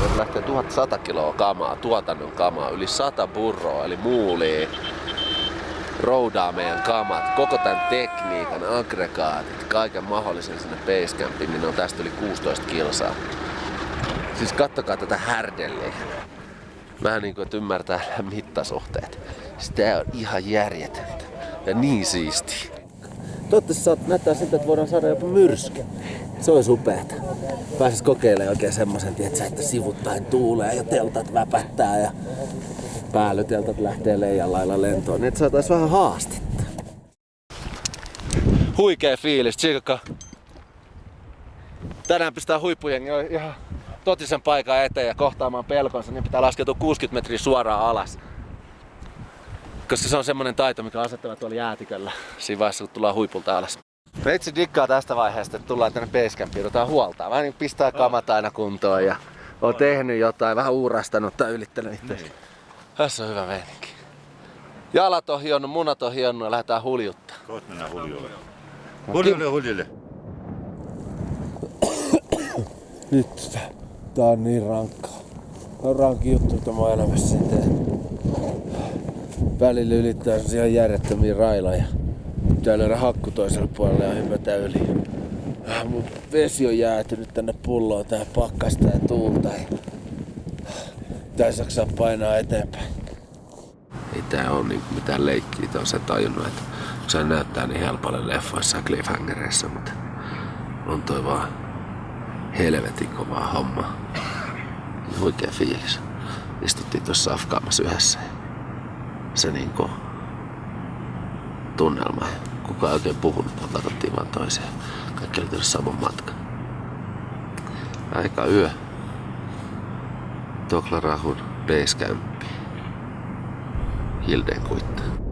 Sieltä lähtee 1100 kiloa kamaa, tuotannon kamaa, yli 100 burroa eli muulia. Roudaa meidän kamat, koko tämän tekniikan, aggregaatit, kaiken mahdollisen sinne basecampiin, niin on tästä yli 16 kilsaa. Siis kattokaa tätä härdelliä. Vähän niinku, että ymmärtää mittasuhteet. Sitä on ihan järjetöntä ja niin siistiä. Toivottavasti näyttää siltä, että voidaan saada jopa myrsky. Se olisi upeeta. Pääsis kokeilemaan oikein semmosen, että sivuttain tuulee ja teltat väpättää ja päällyteltat lähtee leijan lailla lentoon, niin että saatais vähän haastetta. Huikee fiilis, tsiikaka. Tänään pistää huippujengi ihan totisen paikan eteen ja kohtaamaan pelkonsa, niin pitää laskeutua 60 metriä suoraan alas. Koska se on semmonen taito, mikä asettava tuolla jäätiköllä siinä vaiheessa, kun tullaan huipulta alas. Meitsi dikkaa tästä vaiheesta, että tullaan tänne basecampiin, otetaan huoltaa. Vähän niin pistää kamat aina kuntoon ja on tehnyt jotain, vähän uurastanut tai ylittänyt itseäsi. Tässä on hyvä meininki. Jalat on hionnut, munat on hionnut ja lähdetään huljuttaa. Kohta mennään huljulle. Huljille. Nyt tää on niin rankkaa. Tää on rankin juttu, mitä mä oon elämässä teen. Välillä ylittää ihan järjettömiä railoja. Pitää löydä hakku toiselle puolelle ja hypätä yli. Mun vesi on jäätynyt tänne pulloon tää pakkasta ja tuulta. Tää saksaa painaa eteenpäin. Ei tää oo niinku mitään leikkiä, on se tajunnut, että se näyttää niin helpolle leffoissa ja cliffhangereissa, mutta on toi vaan helvetin kovaa hommaa. Huikea fiilis. Istuttiin tuossa afkaamassa yhdessä. Se niinku tunnelma. Kukaan ei oikein puhunut, vaan katsottiin vaan toisiaan. Kaikki oli tehnyt saman matkan. Aika yö. Toklarahun basecampi. Hilden kuittaa.